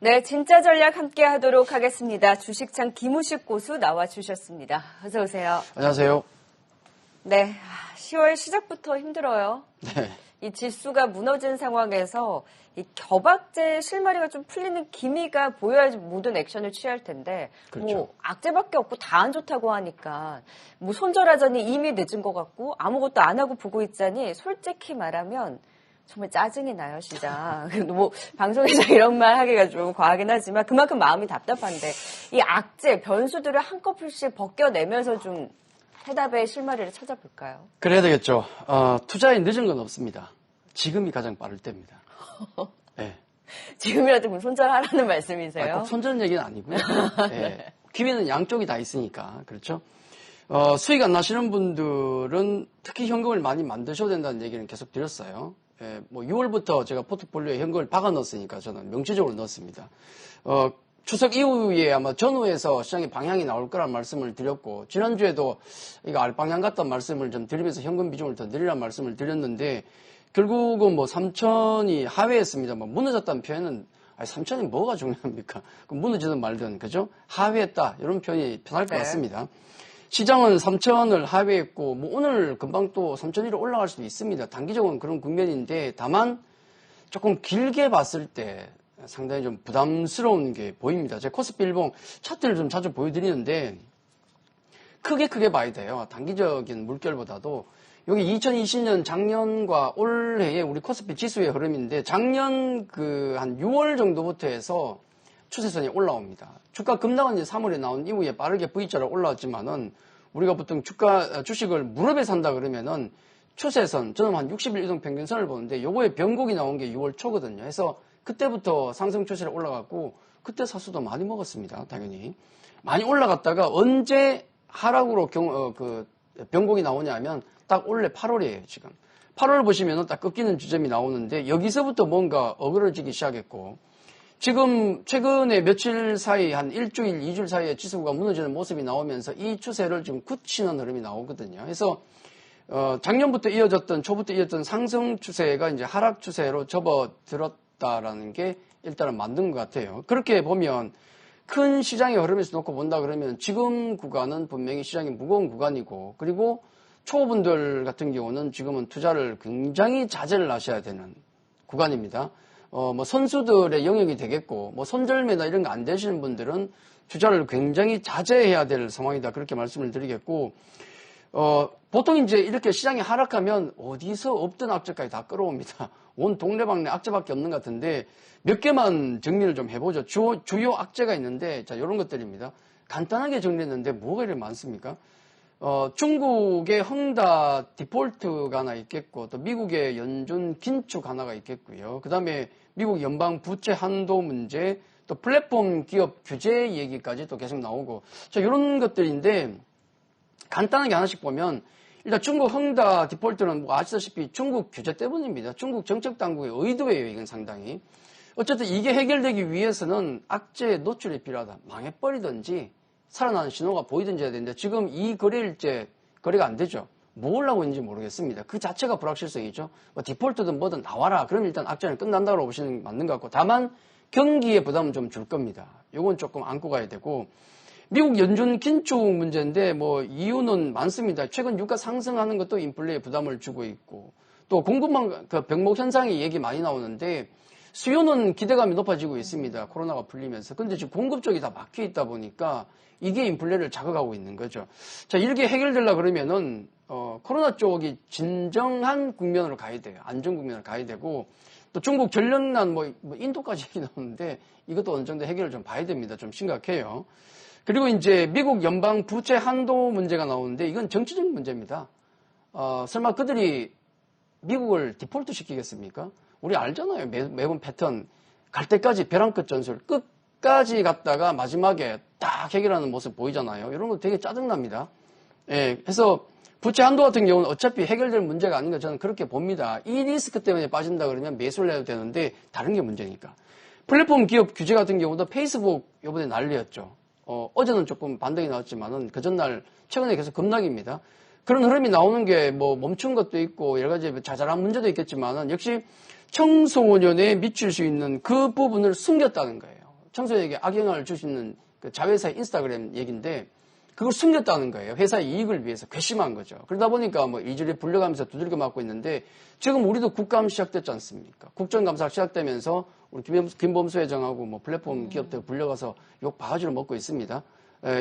네, 진짜 전략 함께 하도록 하겠습니다. 주식창 김우식 고수 나와주셨습니다. 어서 오세요. 안녕하세요. 네, 10월 시작부터 힘들어요. 네. 이 지수가 무너진 상황에서 이 겨박제 실마리가 좀 풀리는 기미가 보여야지 모든 액션을 취할 텐데 그렇죠. 뭐 악재밖에 없고 다 안 좋다고 하니까 뭐 손절하자니 이미 늦은 것 같고 아무것도 안 하고 보고 있자니 솔직히 말하면 정말 짜증이 나요, 시장. 뭐 방송에서 이런 말 하기가 좀 과하긴 하지만 그만큼 마음이 답답한데 이 악재, 변수들을 한꺼풀씩 벗겨내면서 좀 해답의 실마리를 찾아볼까요? 그래야 되겠죠. 투자에 늦은 건 없습니다. 지금이 가장 빠를 때입니다. 네. 지금이라도 그럼 손절하라는 말씀이세요? 꼭 손절 얘기는 아니고요. 네. 기회는 양쪽이 다 있으니까. 그렇죠. 수익 안 나시는 분들은 특히 현금을 많이 만드셔야 된다는 얘기는 계속 드렸어요. 예, 뭐 6월부터 제가 포트폴리오에 현금을 박아 넣었으니까 저는 명시적으로 넣었습니다. 추석 이후에 아마 전후에서 시장의 방향이 나올 거란 말씀을 드렸고, 지난주에도 이거 알 방향 같다는 말씀을 좀 드리면서 현금 비중을 더 늘리라는 말씀을 드렸는데, 결국은 뭐 3천이 하회했습니다. 뭐 무너졌다는 표현은, 3천이 뭐가 중요합니까? 무너지든 말든, 그죠? 하회했다. 이런 표현이 편할 것 같습니다. 시장은 3천을 하회했고, 뭐 오늘 금방 또 3천 위로 올라갈 수도 있습니다. 단기적으로는 그런 국면인데, 다만 조금 길게 봤을 때 상당히 좀 부담스러운 게 보입니다. 제가 코스피 일봉 차트를 좀 자주 보여드리는데, 크게 봐야 돼요. 단기적인 물결보다도. 여기 2020년 작년과 올해의 우리 코스피 지수의 흐름인데, 작년 한 6월 정도부터 해서 추세선이 올라옵니다. 주가 급락은 이제 3월에 나온 이후에 빠르게 V자로 올라왔지만은, 우리가 보통 주식을 무릎에 산다 그러면은 추세선, 저는 한 60일 이동 평균선을 보는데 요거에 변곡이 나온 게 6월 초거든요. 그래서 그때부터 상승 추세로 올라갔고, 그때 사수도 많이 먹었습니다. 당연히. 많이 올라갔다가 언제 하락으로 변곡이 나오냐면 딱 올해 8월이에요, 지금. 8월 보시면은 딱 꺾이는 지점이 나오는데, 여기서부터 뭔가 어그러지기 시작했고, 지금 최근에 며칠 사이 한 일주일, 2주일 사이에 지수가 무너지는 모습이 나오면서 이 추세를 지금 굳히는 흐름이 나오거든요. 그래서 작년부터 초부터 이어졌던 상승 추세가 이제 하락 추세로 접어들었다라는 게 일단은 맞는 것 같아요. 그렇게 보면 큰 시장의 흐름에서 놓고 본다 그러면 지금 구간은 분명히 시장이 무거운 구간이고, 그리고 초보분들 같은 경우는 지금은 투자를 굉장히 자제를 하셔야 되는 구간입니다. 뭐 선수들의 영역이 되겠고, 뭐 손절매나 이런 거 안 되시는 분들은 투자를 굉장히 자제해야 될 상황이다. 그렇게 말씀을 드리겠고, 보통 이제 이렇게 시장이 하락하면 어디서 없던 악재까지 다 끌어옵니다. 온 동네방네 악재밖에 없는 것 같은데, 몇 개만 정리를 좀 해보죠. 주요 악재가 있는데, 자, 이런 것들입니다. 간단하게 정리했는데 뭐가 이렇게 많습니까? 중국의 헝다 디폴트가 하나 있겠고, 또 미국의 연준 긴축 하나가 있겠고요. 그 다음에 미국 연방 부채 한도 문제, 또 플랫폼 기업 규제 얘기까지 또 계속 나오고, 자, 이런 것들인데, 간단하게 하나씩 보면, 일단 중국 헝다 디폴트는 뭐 아시다시피 중국 규제 때문입니다. 중국 정책 당국의 의도예요, 이건 상당히. 어쨌든 이게 해결되기 위해서는 악재에 노출이 필요하다. 망해버리든지, 살아나는 신호가 보이든지 해야 되는데, 지금 이 거래일째 거래가 안 되죠. 뭘 하고 있는지 모르겠습니다. 그 자체가 불확실성이죠. 뭐 디폴트든 뭐든 나와라. 그럼 일단 악재는 끝난다고 보시는 게 맞는 것 같고, 다만 경기에 부담은 좀 줄 겁니다. 요건 조금 안고 가야 되고, 미국 연준 긴축 문제인데 뭐 이유는 많습니다. 최근 유가 상승하는 것도 인플레에 부담을 주고 있고, 또 공급망 병목 현상이 얘기 많이 나오는데, 수요는 기대감이 높아지고 있습니다. 코로나가 풀리면서. 근데 지금 공급 쪽이 다 막혀 있다 보니까 이게 인플레를 자극하고 있는 거죠. 자, 이렇게 해결되려고 그러면은, 코로나 쪽이 진정한 국면으로 가야 돼요. 안정 국면으로 가야 되고, 또 중국 전력난 뭐 인도까지 얘기 나오는데, 이것도 어느 정도 해결을 좀 봐야 됩니다. 좀 심각해요. 그리고 이제 미국 연방 부채 한도 문제가 나오는데, 이건 정치적인 문제입니다. 설마 그들이 미국을 디폴트 시키겠습니까? 우리 알잖아요. 매번 패턴. 갈 때까지 벼랑 끝 전술. 끝까지 갔다가 마지막에 딱 해결하는 모습 보이잖아요. 이런 거 되게 짜증납니다. 예, 그래서 부채 한도 같은 경우는 어차피 해결될 문제가 아닌가 저는 그렇게 봅니다. 이 리스크 때문에 빠진다 그러면 매수를 해도 되는데 다른 게 문제니까. 플랫폼 기업 규제 같은 경우도 페이스북 이번에 난리였죠. 어제는 조금 반등이 나왔지만은 그 전날 최근에 계속 급락입니다. 그런 흐름이 나오는 게 뭐 멈춘 것도 있고 여러 가지 자잘한 문제도 있겠지만은 역시 청소년에 미칠 수 있는 그 부분을 숨겼다는 거예요. 청소년에게 악영향을 줄 수 있는 그 자회사의 인스타그램 얘기인데 그걸 숨겼다는 거예요. 회사의 이익을 위해서 괘씸한 거죠. 그러다 보니까 뭐 이리저리 불려가면서 두들겨 맞고 있는데 지금 우리도 국감 시작됐지 않습니까? 국정감사 시작되면서 우리 김범수 회장하고 뭐 플랫폼 기업들 불려가서 욕 바가지로 먹고 있습니다.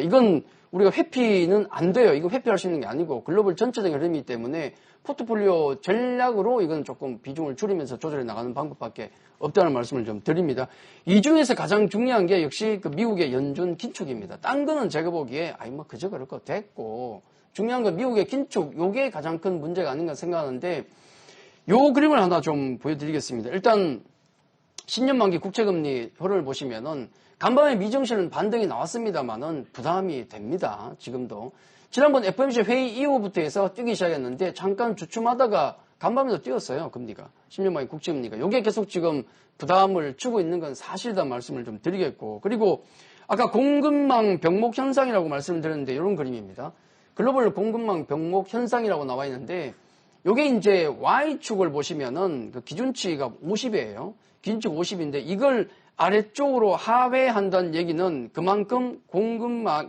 이건 우리가 회피는 안 돼요. 이거 회피할 수 있는 게 아니고 글로벌 전체적인 흐름이기 때문에 포트폴리오 전략으로 이건 조금 비중을 줄이면서 조절해 나가는 방법밖에 없다는 말씀을 좀 드립니다. 이 중에서 가장 중요한 게 역시 그 미국의 연준 긴축입니다. 딴 거는 제가 보기에 뭐 그저 그럴 거 됐고 중요한 건 미국의 긴축 요게 가장 큰 문제가 아닌가 생각하는데 요 그림을 하나 좀 보여드리겠습니다. 일단 10년 만기 국채금리 효를 보시면은 간밤에 미증시는 반등이 나왔습니다만은 부담이 됩니다. 지금도. 지난번 FOMC 회의 이후부터 해서 뛰기 시작했는데 잠깐 주춤하다가 간밤에도 뛰었어요. 금리가. 10년 만기 국채금리가. 요게 계속 지금 부담을 주고 있는 건 사실이라는 말씀을 좀 드리겠고 그리고 아까 공급망 병목 현상이라고 말씀드렸는데 이런 그림입니다. 글로벌 공급망 병목 현상이라고 나와 있는데 요게 이제 Y축을 보시면은 그 기준치가 50이에요. 기준치 50인데 이걸 아래쪽으로 하회한다는 얘기는 그만큼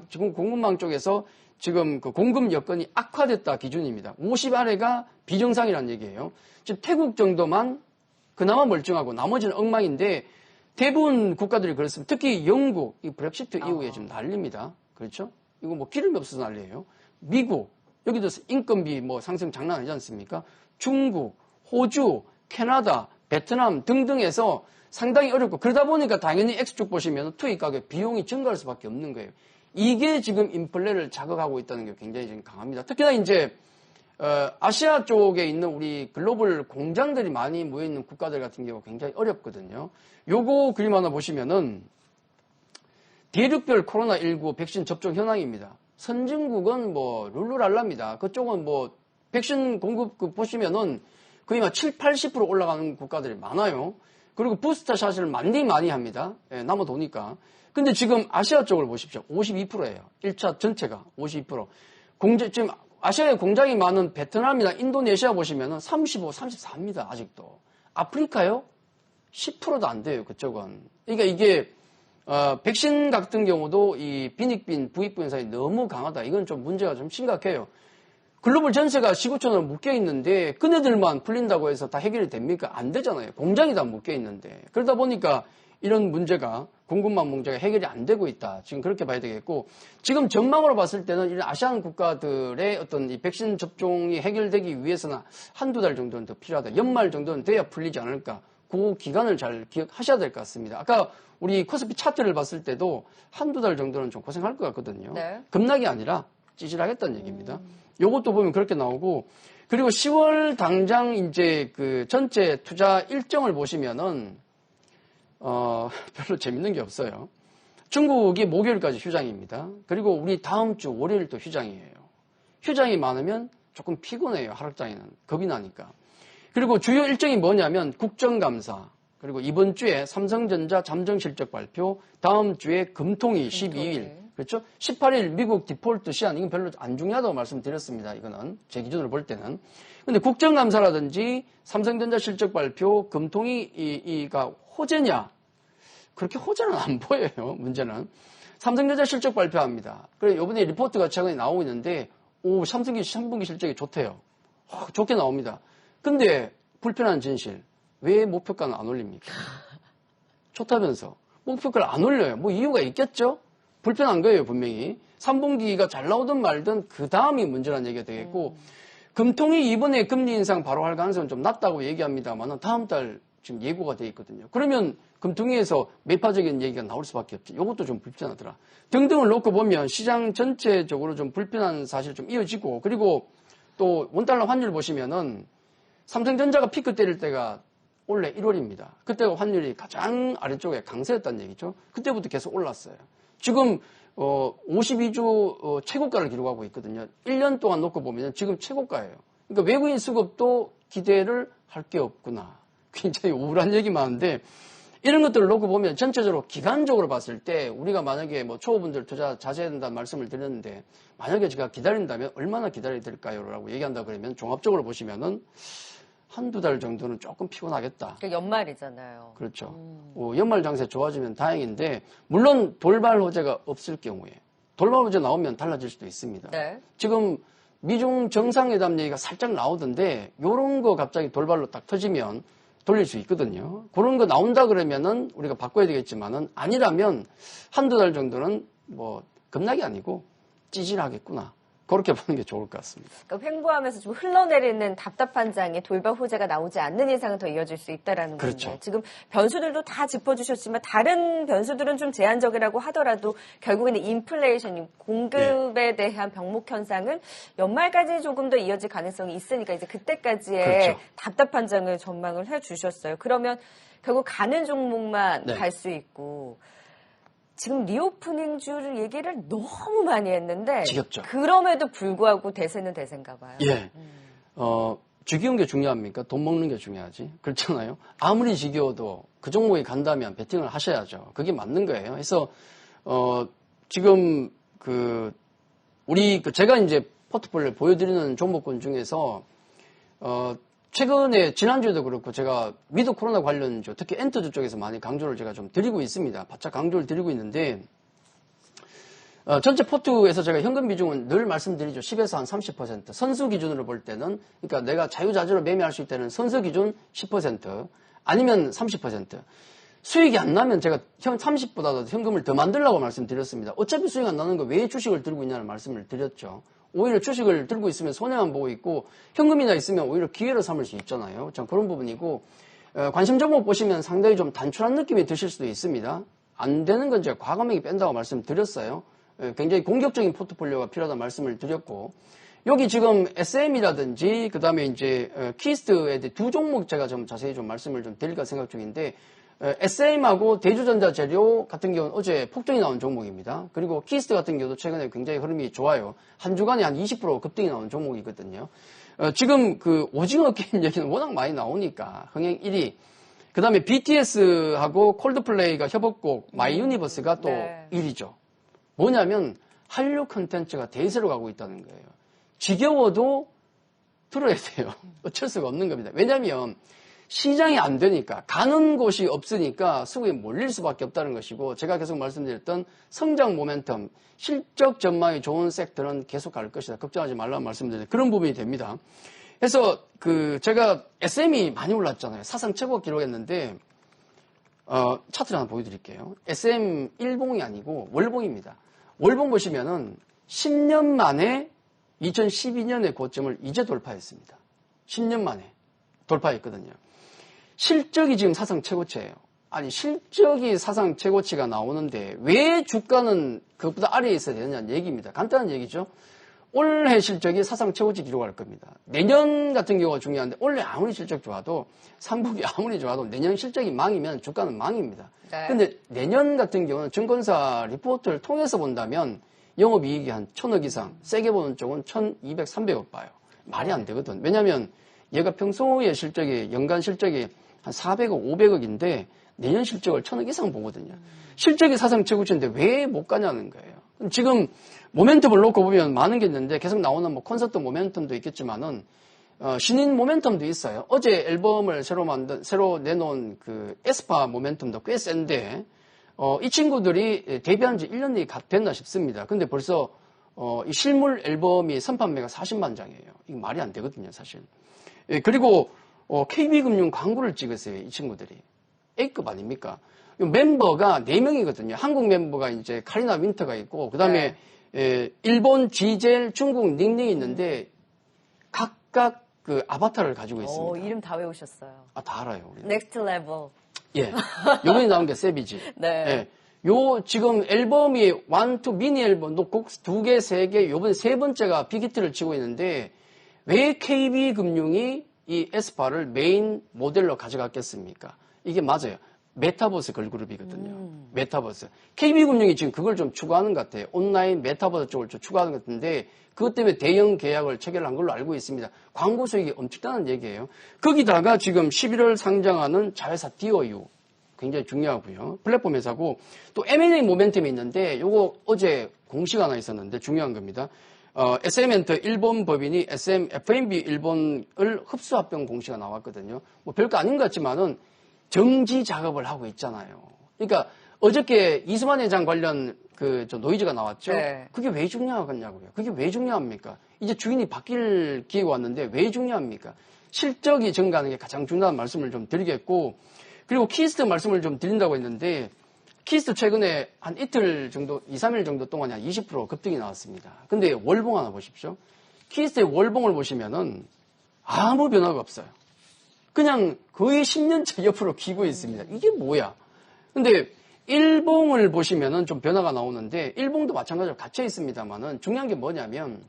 지금 공급망 쪽에서 지금 그 공급 여건이 악화됐다 기준입니다. 50 아래가 비정상이라는 얘기예요. 즉 태국 정도만 그나마 멀쩡하고 나머지는 엉망인데 대부분 국가들이 그렇습니다. 특히 영국, 이 브렉시트 이후에 지금 난립니다. 그렇죠? 이거 뭐 기름이 없어서 난리예요. 미국, 여기도 인건비 뭐 상승 장난 아니지 않습니까? 중국, 호주, 캐나다, 베트남 등등에서 상당히 어렵고 그러다 보니까 당연히 X축 보시면 투입 가격 비용이 증가할 수밖에 없는 거예요. 이게 지금 인플레를 자극하고 있다는 게 굉장히 지금 강합니다. 특히나 이제 아시아 쪽에 있는 우리 글로벌 공장들이 많이 모여 있는 국가들 같은 경우 굉장히 어렵거든요. 요거 그림 하나 보시면은 대륙별 코로나19 백신 접종 현황입니다. 선진국은 뭐 룰루랄라입니다. 그쪽은 뭐 백신 공급 보시면은 거의 막 7, 80% 올라가는 국가들이 많아요. 그리고 부스터 샷을 많이 합니다. 남아 도니까. 근데 지금 아시아 쪽을 보십시오. 52%예요. 1차 전체가 52%. 지금 아시아에 공장이 많은 베트남이나 인도네시아 보시면은 35, 34입니다. 아직도. 아프리카요? 10%도 안 돼요. 그쪽은. 그러니까 이게 백신 같은 경우도 이 빈익빈, 부익부 현상이 너무 강하다. 이건 좀 문제가 좀 심각해요. 글로벌 전세가 지구촌으로 묶여있는데 그네들만 풀린다고 해서 다 해결이 됩니까? 안 되잖아요. 공장이 다 묶여있는데. 그러다 보니까 이런 문제가 공급망 문제가 해결이 안 되고 있다. 지금 그렇게 봐야 되겠고 지금 전망으로 봤을 때는 이런 아시안 국가들의 어떤 이 백신 접종이 해결되기 위해서는 한두 달 정도는 더 필요하다. 연말 정도는 돼야 풀리지 않을까. 그 기간을 잘 기억하셔야 될 것 같습니다. 아까 우리 코스피 차트를 봤을 때도 한두 달 정도는 좀 고생할 것 같거든요. 네. 급락이 아니라 찌질하겠다는 얘기입니다. 요것도 보면 그렇게 나오고 그리고 10월 당장 이제 그 전체 투자 일정을 보시면은 별로 재밌는 게 없어요. 중국이 목요일까지 휴장입니다. 그리고 우리 다음 주 월요일도 휴장이에요. 휴장이 많으면 조금 피곤해요. 하락장에는 겁이 나니까. 그리고 주요 일정이 뭐냐면 국정감사 그리고 이번 주에 삼성전자 잠정실적 발표 다음 주에 금통위 12일 그렇죠? 18일 미국 디폴트 시한 이건 별로 안 중요하다고 말씀드렸습니다. 이거는 제 기준으로 볼 때는. 근데 국정감사라든지 삼성전자 실적 발표, 금통위가 호재냐? 그렇게 호재는 안 보여요. 문제는. 삼성전자 실적 발표합니다. 그래 이번에 리포트가 최근에 나오고 있는데 삼성전자 3분기 실적이 좋대요. 좋게 나옵니다. 근데 불편한 진실. 왜 목표가는 안 올립니까? 좋다면서. 목표가를 안 올려요. 뭐 이유가 있겠죠? 불편한 거예요, 분명히. 3분기가 잘 나오든 말든 그 다음이 문제라는 얘기가 되겠고, 금통위 이번에 금리 인상 바로 할 가능성은 좀 낮다고 얘기합니다만 다음 달 지금 예고가 돼 있거든요. 그러면 금통위에서 매파적인 얘기가 나올 수밖에 없지. 이것도 좀 불편하더라. 등등을 놓고 보면 시장 전체적으로 좀 불편한 사실 좀 이어지고, 그리고 또 원달러 환율 보시면은 삼성전자가 피크 때릴 때가 올해 1월입니다. 그때가 환율이 가장 아래쪽에 강세였다는 얘기죠. 그때부터 계속 올랐어요. 지금 52주 최고가를 기록하고 있거든요. 1년 동안 놓고 보면 지금 최고가예요. 그러니까 외국인 수급도 기대를 할 게 없구나. 굉장히 우울한 얘기 많은데 이런 것들을 놓고 보면 전체적으로 기간적으로 봤을 때 우리가 만약에 뭐 초보분들 투자 자제해야 된다는 말씀을 드렸는데 만약에 제가 기다린다면 얼마나 기다려야 될까요? 라고 얘기한다 그러면 종합적으로 보시면은 한두 달 정도는 조금 피곤하겠다. 그러니까 연말이잖아요. 그렇죠. 연말 장세 좋아지면 다행인데 물론 돌발 호재가 없을 경우에 돌발 호재 나오면 달라질 수도 있습니다. 네. 지금 미중 정상회담 얘기가 살짝 나오던데 이런 거 갑자기 돌발로 딱 터지면 돌릴 수 있거든요. 그런 거 나온다 그러면은 우리가 바꿔야 되겠지만은 아니라면 한두 달 정도는 뭐 급락이 아니고 찌질하겠구나. 그렇게 보는 게 좋을 것 같습니다. 그러니까 횡보하면서 좀 흘러내리는 답답한 장에 돌발 호재가 나오지 않는 이상은 더 이어질 수 있다라는 그렇죠. 건데 지금 변수들도 다 짚어주셨지만 다른 변수들은 좀 제한적이라고 하더라도 결국에는 인플레이션, 공급에 대한 병목 현상은 연말까지 조금 더 이어질 가능성이 있으니까 이제 그때까지의 그렇죠. 답답한 장을 전망을 해주셨어요. 그러면 결국 가는 종목만 네. 갈 수 있고 지금 리오프닝주를 얘기를 너무 많이 했는데 지겹죠. 그럼에도 불구하고 대세는 대세인가 봐요. 예. 지겨운 게 중요합니까? 돈 먹는 게 중요하지. 그렇잖아요. 아무리 지겨워도 그 종목에 간다면 베팅을 하셔야죠. 그게 맞는 거예요. 그래서 지금 제가 이제 포트폴리오 보여드리는 종목군 중에서 최근에 지난주에도 그렇고 제가 위드 코로나 관련주 특히 엔터주 쪽에서 많이 강조를 제가 좀 드리고 있습니다. 바짝 강조를 드리고 있는데 전체 포트에서 제가 현금 비중은 늘 말씀드리죠. 10에서 한 30%. 선수 기준으로 볼 때는 그러니까 내가 자유자재로 매매할 수 있다는 선수 기준 10% 아니면 30%. 수익이 안 나면 제가 30보다도 현금을 더 만들라고 말씀드렸습니다. 어차피 수익 안 나는 거 왜 주식을 들고 있냐는 말씀을 드렸죠. 오히려 주식을 들고 있으면 손해만 보고 있고 현금이나 있으면 오히려 기회로 삼을 수 있잖아요. 참 그런 부분이고 관심 종목 보시면 상당히 좀 단출한 느낌이 드실 수도 있습니다. 안 되는 건 제가 과감하게 뺀다고 말씀드렸어요. 굉장히 공격적인 포트폴리오가 필요하다는 말씀을 드렸고 여기 지금 SM이라든지 그다음에 이제 키스트에 대해 두 종목 제가 좀 자세히 좀 말씀을 좀 드릴까 생각 중인데 SM하고 대주전자재료 같은 경우는 어제 폭등이 나온 종목입니다. 그리고 키스트 같은 경우도 최근에 굉장히 흐름이 좋아요. 한 주간에 한 20% 급등이 나온 종목이거든요. 지금 그 오징어 게임 얘기는 워낙 많이 나오니까 흥행 1위. 그 다음에 BTS하고 콜드플레이가 협업곡 마이 유니버스가 또 네. 1위죠. 뭐냐면 한류 콘텐츠가 대세로 가고 있다는 거예요. 지겨워도 들어야 돼요. 어쩔 수가 없는 겁니다. 왜냐하면 시장이 안 되니까 가는 곳이 없으니까 수급이 몰릴 수밖에 없다는 것이고 제가 계속 말씀드렸던 성장 모멘텀, 실적 전망이 좋은 섹터는 계속 갈 것이다. 걱정하지 말라는 말씀드렸는데 그런 부분이 됩니다. 그래서 제가 SM이 많이 올랐잖아요. 사상 최고 기록했는데 차트를 하나 보여드릴게요. SM 일봉이 아니고 월봉입니다. 월봉 보시면은 10년 만에 2012년의 고점을 이제 돌파했습니다. 10년 만에 돌파했거든요. 실적이 지금 사상 최고치예요. 아니 실적이 사상 최고치가 나오는데 왜 주가는 그것보다 아래에 있어야 되느냐는 얘기입니다. 간단한 얘기죠. 올해 실적이 사상 최고치 기록할 겁니다. 내년 같은 경우가 중요한데 올해 아무리 실적 좋아도 3분기 아무리 좋아도 내년 실적이 망이면 주가는 망입니다. 네. 근데 내년 같은 경우는 증권사 리포트를 통해서 본다면 영업이익이 한 1,000억 이상, 세게 보는 쪽은 1,200, 300억 봐요. 말이 안 되거든. 왜냐하면 얘가 평소에 실적이 연간 실적이 한 400억, 500억인데 내년 실적을 1,000억 이상 보거든요. 실적이 사상 최고치인데 왜 못 가냐는 거예요. 지금 모멘텀을 놓고 보면 많은 게 있는데 계속 나오는 뭐 콘서트 모멘텀도 있겠지만은 신인 모멘텀도 있어요. 어제 앨범을 새로 내놓은 그 에스파 모멘텀도 꽤 센데 이 친구들이 데뷔한 지 1년이 됐나 싶습니다. 근데 벌써 이 실물 앨범이 선판매가 40만 장이에요. 이거 말이 안 되거든요, 사실. 예, 그리고 KB금융 광고를 찍었어요, 이 친구들이. A급 아닙니까? 멤버가 4명이거든요. 한국 멤버가 이제 카리나 윈터가 있고, 그 다음에 일본 지젤, 중국 닝닝이 있는데, 각각 그 아바타를 가지고 있습니다. 이름 다 외우셨어요. 다 알아요. 우리. 넥스트 레벨. 예. 요번에 나온 게 세비지. 네. 예. 지금 앨범이 미니 앨범, 곡 2개, 3개, 요번에 3번째가 빅히트를 치고 있는데, 왜 KB금융이 이 에스파를 메인 모델로 가져갔겠습니까? 이게 맞아요. 메타버스 걸그룹이거든요. 메타버스. KB금융이 지금 그걸 좀 추구하는 것 같아요. 온라인 메타버스 쪽을 좀 추구하는 것 같은데 그것 때문에 대형 계약을 체결한 걸로 알고 있습니다. 광고 수익이 엄청나는 얘기예요. 거기다가 지금 11월 상장하는 자회사 DOU 굉장히 중요하고요. 플랫폼 회사고 또 M&A 모멘텀이 있는데 요거 어제 공시가 하나 있었는데 중요한 겁니다. SM엔터 일본 법인이 SM F&B 일본을 흡수합병 공시가 나왔거든요. 뭐 별거 아닌 것 같지만은 정지 작업을 하고 있잖아요. 그러니까 어저께 이수만 회장 관련 저 노이즈가 나왔죠. 네. 그게 왜 중요하겠냐고요. 그게 왜 중요합니까? 이제 주인이 바뀔 기회가 왔는데 왜 중요합니까? 실적이 증가하는 게 가장 중요한 말씀을 좀 드리겠고, 그리고 키스트 말씀을 좀 드린다고 했는데, 키스트 최근에 한 이틀 정도, 2, 3일 정도 동안에 한 20% 급등이 나왔습니다. 근데 월봉 하나 보십시오. 키스트의 월봉을 보시면은 아무 변화가 없어요. 그냥 거의 10년째 옆으로 기고 있습니다. 이게 뭐야? 근데 일봉을 보시면은 좀 변화가 나오는데, 일봉도 마찬가지로 갇혀 있습니다만은 중요한 게 뭐냐면,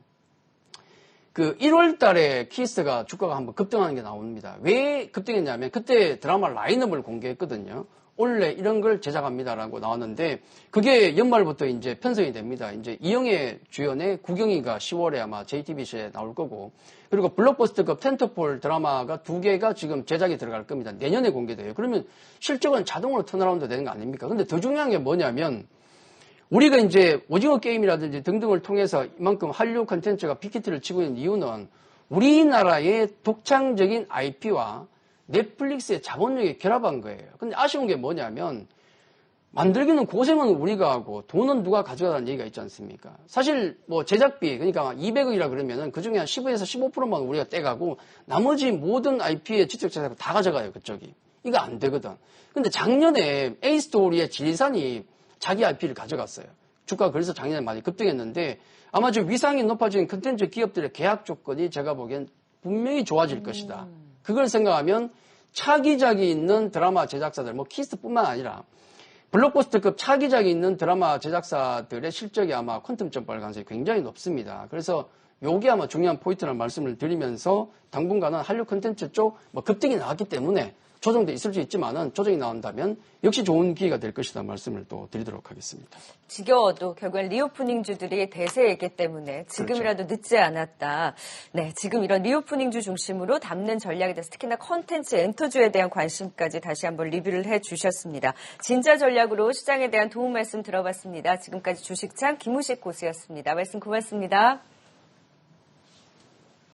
1월 달에 키스트가 주가가 한번 급등하는 게 나옵니다. 왜 급등했냐면, 그때 드라마 라인업을 공개했거든요. 원래 이런 걸 제작합니다라고 나왔는데, 그게 연말부터 이제 편성이 됩니다. 이제 이영애 주연의 구경이가 10월에 아마 JTBC에 나올 거고, 그리고 블록버스터급 텐트폴 드라마가 2개가 지금 제작이 들어갈 겁니다. 내년에 공개돼요. 그러면 실적은 자동으로 턴어라운드 되는 거 아닙니까? 근데 더 중요한 게 뭐냐면, 우리가 이제 오징어 게임이라든지 등등을 통해서 이만큼 한류 콘텐츠가 빅히트를 치고 있는 이유는 우리나라의 독창적인 IP와 넷플릭스의 자본력이 결합한 거예요. 근데 아쉬운 게 뭐냐면 만들기는 고생은 우리가 하고 돈은 누가 가져가라는 얘기가 있지 않습니까? 사실 뭐 제작비 그러니까 200억이라 그러면은 그중에 한 15에서 15%만 우리가 떼가고 나머지 모든 IP의 지적 재산을 다 가져가요, 그쪽이. 이거 안 되거든. 근데 작년에 A스토리의 지리산이 자기 IP를 가져갔어요. 주가가 그래서 작년에 많이 급등했는데 아마 좀 위상이 높아진 컨텐츠 기업들의 계약 조건이 제가 보기엔 분명히 좋아질 것이다. 그걸 생각하면 차기작이 있는 드라마 제작사들, 뭐 키스뿐만 아니라 블록버스터급 차기작이 있는 드라마 제작사들의 실적이 아마 퀀텀 점프할 가능성이 굉장히 높습니다. 그래서 요게 아마 중요한 포인트라는 말씀을 드리면서 당분간은 한류 콘텐츠 쪽 뭐 급등이 나왔기 때문에 조정도 있을 수 있지만은 조정이 나온다면 역시 좋은 기회가 될 것이다 말씀을 또 드리도록 하겠습니다. 지겨워도 결국엔 리오프닝주들이 대세이기 때문에 지금이라도 그렇죠. 늦지 않았다. 네, 지금 이런 리오프닝주 중심으로 담는 전략에 대해서 특히나 컨텐츠 엔터주에 대한 관심까지 다시 한번 리뷰를 해주셨습니다. 진짜 전략으로 시장에 대한 도움 말씀 들어봤습니다. 지금까지 주식창 김우식 고수였습니다. 말씀 고맙습니다.